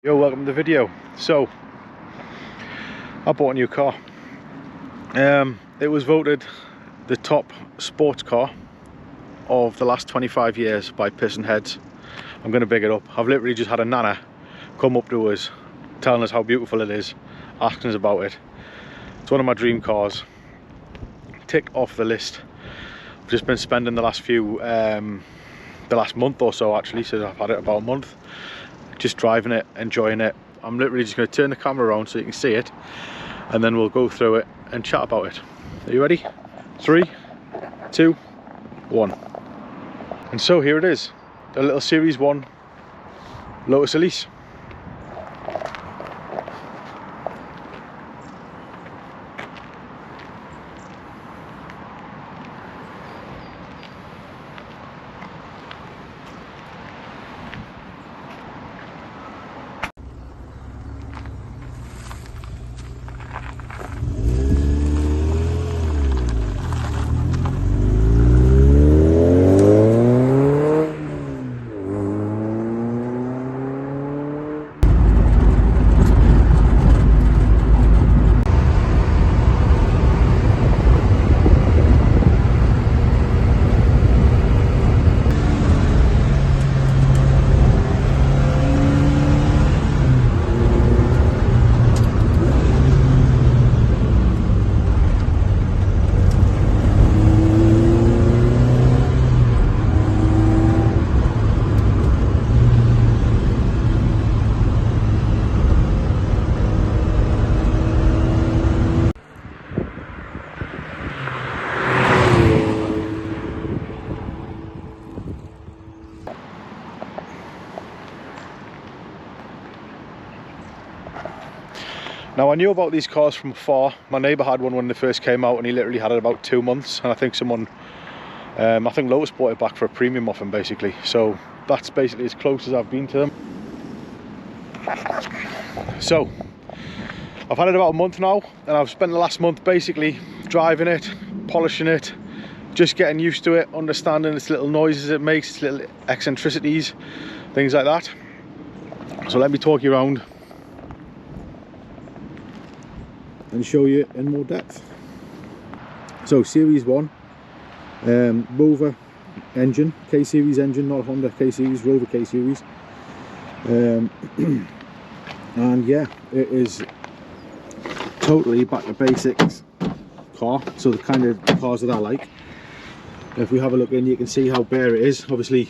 Yo, welcome to the video. So I bought a new car. It was voted the top sports car of the last 25 years by Piston Heads. I'm going to big it up. I've literally just had a nana come up to us telling us how beautiful it is, asking us about it. It's one of my dream cars. Tick off the list. I've just been spending the last month or so actually, so I've had it about a month, just driving it, enjoying it. I'm literally just going to turn the camera around so you can see it, and then we'll go through it and chat about it. Are you ready? 3, 2, 1. And so here it is, a little Series 1 Lotus Elise. Now, I knew about these cars from afar. My neighbour had one when they first came out and he literally had it about 2 months, and I think I think Lotus bought it back for a premium off him basically, so that's basically as close as I've been to them. So I've had it about a month now, and I've spent the last month basically driving it, polishing it, just getting used to it, understanding its little noises it makes, its little eccentricities, things like that. So let me talk you around and show you in more depth. So Series 1, Rover engine, K-Series engine, not Honda K-Series, Rover K-Series. And yeah, it is totally back to basics car, so the kind of cars that I like. If we have a look in, you can see how bare it is. Obviously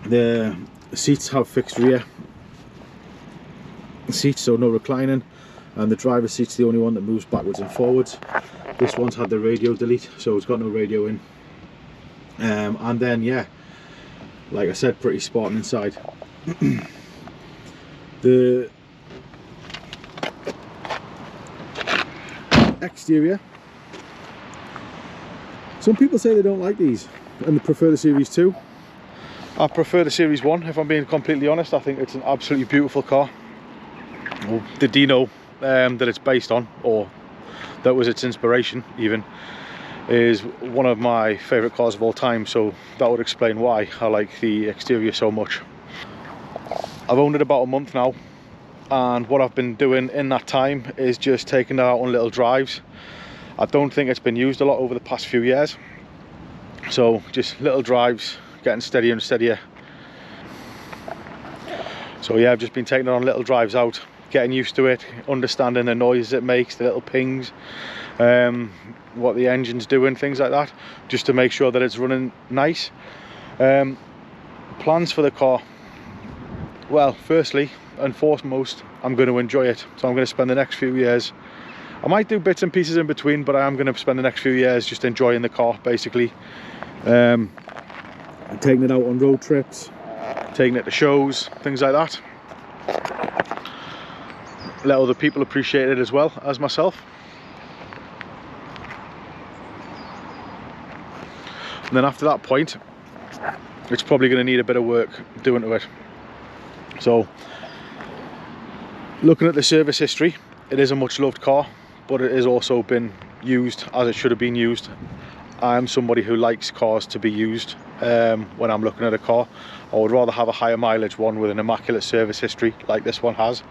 the seats have fixed rear seats, so no reclining, and the driver's seat's the only one that moves backwards and forwards. This one's had the radio delete, so it's got no radio in. And then yeah, like I said, pretty Spartan inside. The exterior, some people say they don't like these and they prefer the Series 2. I prefer the Series 1, if I'm being completely honest. I think it's an absolutely beautiful car. The Dino that it's based on, or that was its inspiration even, is one of my favourite cars of all time, so that would explain why I like the exterior so much. I've owned it about a month now, and what I've been doing in that time is just taking it out on little drives. I don't think it's been used a lot over the past few years, so just little drives, getting steadier and steadier. So yeah, I've just been taking it on little drives out, getting used to it, understanding the noises it makes, the little pings, what the engine's doing, things like that, just to make sure that it's running nice. Plans for the car, well, firstly and foremost, I'm going to enjoy it. So I'm going to spend the next few years, I might do bits and pieces in between, but I am going to spend the next few years just enjoying the car basically. Taking it out on road trips, taking it to shows, things like that. Let other people appreciate it as well as myself. And then after that point, it's probably going to need a bit of work doing to it. So looking at the service history, it is a much loved car, but it has also been used as it should have been used. I am somebody who likes cars to be used when I'm looking at a car. I would rather have a higher mileage one with an immaculate service history like this one has,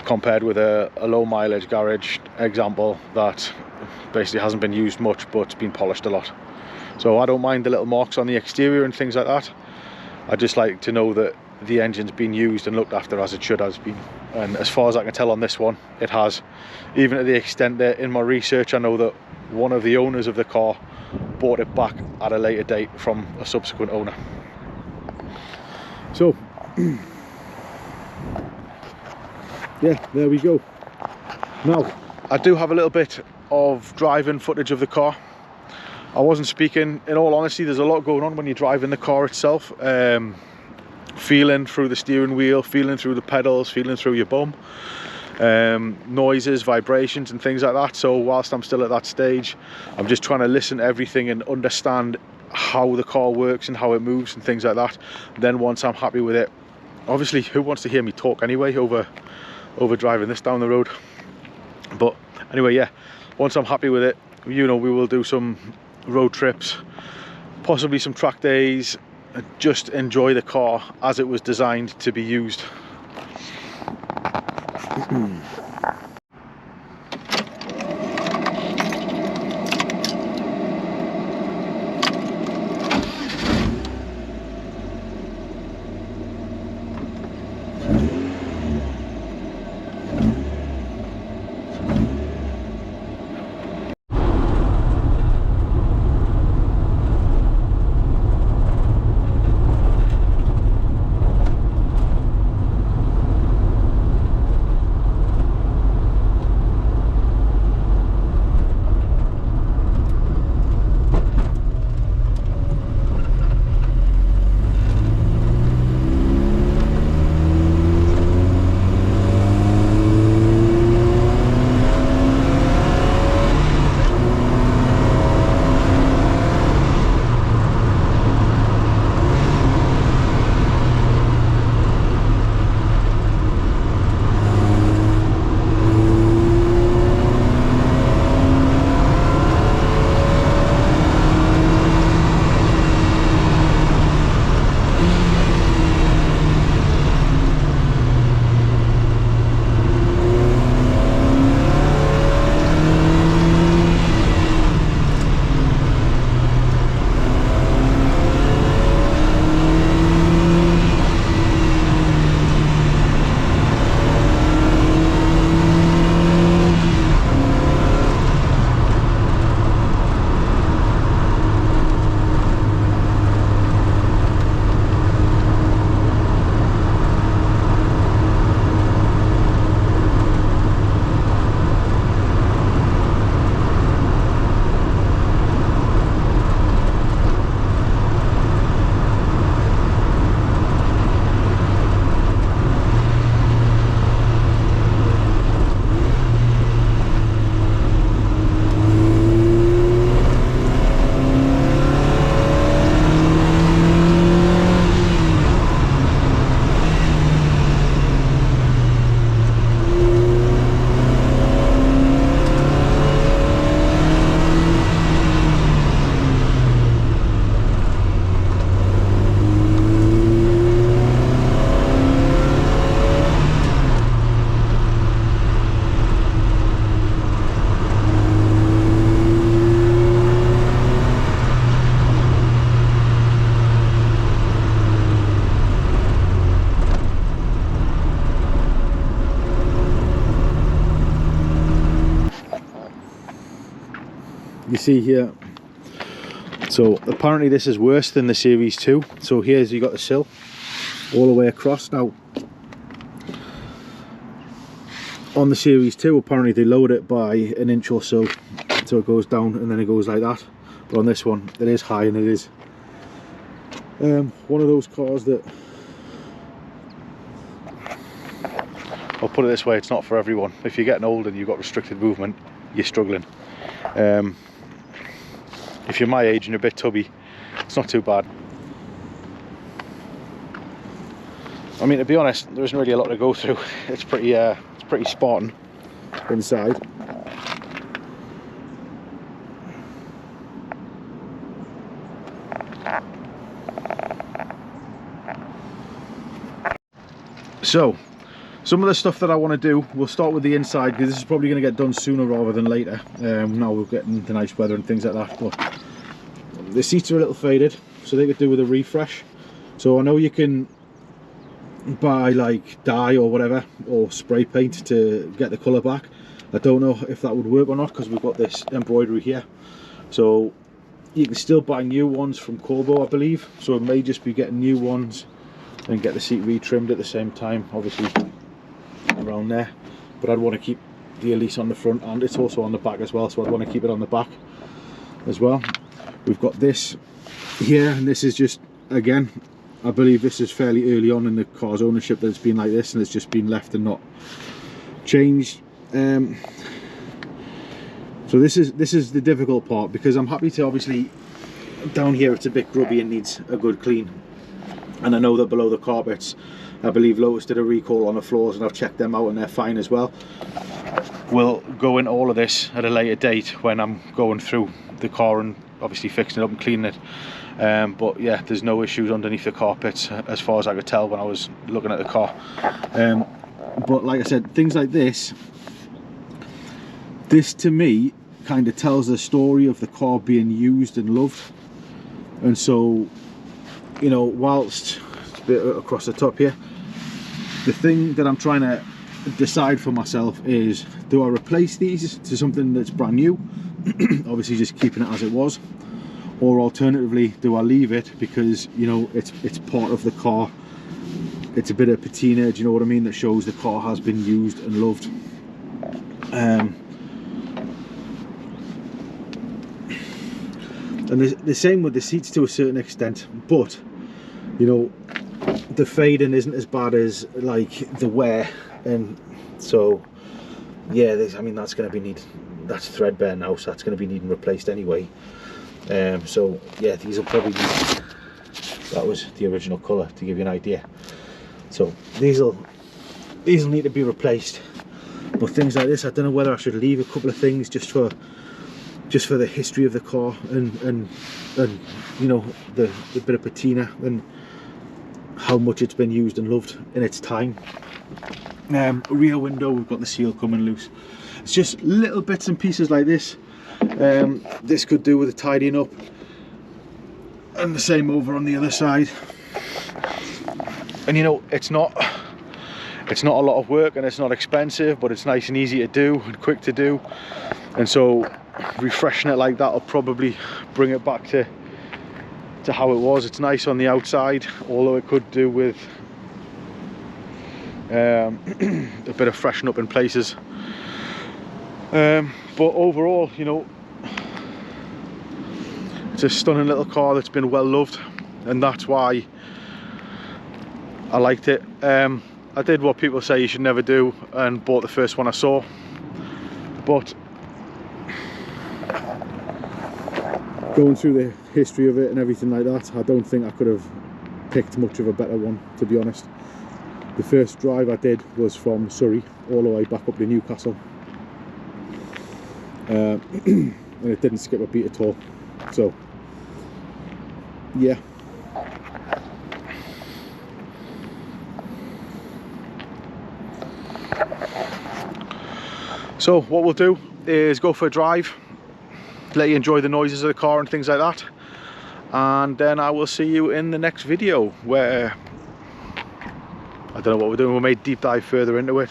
compared with a low mileage garage example that basically hasn't been used much but's been polished a lot. So I don't mind the little marks on the exterior and things like that. I just like to know that the engine's been used and looked after as it should has been, and as far as I can tell on this one, it has. Even to the extent that in my research I know that one of the owners of the car bought it back at a later date from a subsequent owner. So yeah, there we go. Now I do have a little bit of driving footage of the car. I wasn't speaking, in all honesty, there's a lot going on when you're driving the car itself. Feeling through the steering wheel, feeling through the pedals, feeling through your bum, noises, vibrations and things like that. So whilst I'm still at that stage, I'm just trying to listen to everything and understand how the car works and how it moves and things like that. Then once I'm happy with it, obviously who wants to hear me talk anyway over driving this down the road? But anyway, yeah, once I'm happy with it, you know, we will do some road trips, possibly some track days, just enjoy the car as it was designed to be used. You see here, so apparently this is worse than the Series 2. So here's, you got the sill all the way across. Now on the Series 2 apparently they lowered it by an inch or so it goes down and then it goes like that, but on this one it is high, and it is one of those cars that, I'll put it this way, it's not for everyone. If you're getting old and you've got restricted movement, you're struggling. If you're my age and you're a bit tubby, it's not too bad. I mean, to be honest, there isn't really a lot to go through. It's pretty Spartan inside. So some of the stuff that I want to do, we'll start with the inside, because this is probably going to get done sooner rather than later. Now we're getting the nice weather and things like that. But the seats are a little faded, so they could do with a refresh. So I know you can buy like dye or whatever, or spray paint to get the colour back. I don't know if that would work or not, because we've got this embroidery here. So you can still buy new ones from Corbo, I believe. So it may just be getting new ones and get the seat retrimmed at the same time, obviously around there. But I'd want to keep the Elise on the front, and it's also on the back as well, so I'd want to keep it on the back as well. We've got this here, and this is just, again, I believe this is fairly early on in the car's ownership that it's been like this, and it's just been left and not changed. So this is the difficult part, because I'm happy to, obviously down here it's a bit grubby and needs a good clean, and I know that below the carpets, I believe Lotus did a recall on the floors, and I've checked them out and they're fine as well. We'll go into all of this at a later date when I'm going through the car and obviously fixing it up and cleaning it. But yeah, there's no issues underneath the carpets as far as I could tell when I was looking at the car. But like I said, things like this to me kind of tells the story of the car being used and loved. And so, you know, whilst it's a bit across the top here, the thing that I'm trying to decide for myself is, do I replace these to something that's brand new, obviously just keeping it as it was, or alternatively, do I leave it because, you know, it's part of the car, it's a bit of patina, do you know what I mean, that shows the car has been used and loved. And the same with the seats to a certain extent, but you know, the fading isn't as bad as like the wear, and so yeah, I mean, that's going to be that's threadbare now, so that's going to be needing replaced anyway. So yeah, these will probably need, that was the original colour to give you an idea, so these will need to be replaced. But things like this, I don't know whether I should leave a couple of things just for the history of the car, and you know, the bit of patina and how much it's been used and loved in its time. Rear window, we've got the seal coming loose. It's just little bits and pieces like this. This could do with a tidying up, and the same over on the other side. And you know, it's not a lot of work, and it's not expensive, but it's nice and easy to do and quick to do. And so refreshing it like that will probably bring it back to how it was. It's nice on the outside, although it could do with a bit of freshen up in places. But overall, you know, it's a stunning little car that's been well loved, and that's why I liked it. I did what people say you should never do, and bought the first one I saw. But going through the history of it and everything like that, I don't think I could have picked much of a better one, to be honest. The first drive I did was from Surrey all the way back up to Newcastle, and it didn't skip a beat at all. So yeah, so what we'll do is go for a drive, let you enjoy the noises of the car and things like that, and then I will see you in the next video, where I don't know what we're doing, we may deep dive further into it.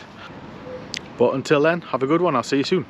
But until then, have a good one, I'll see you soon.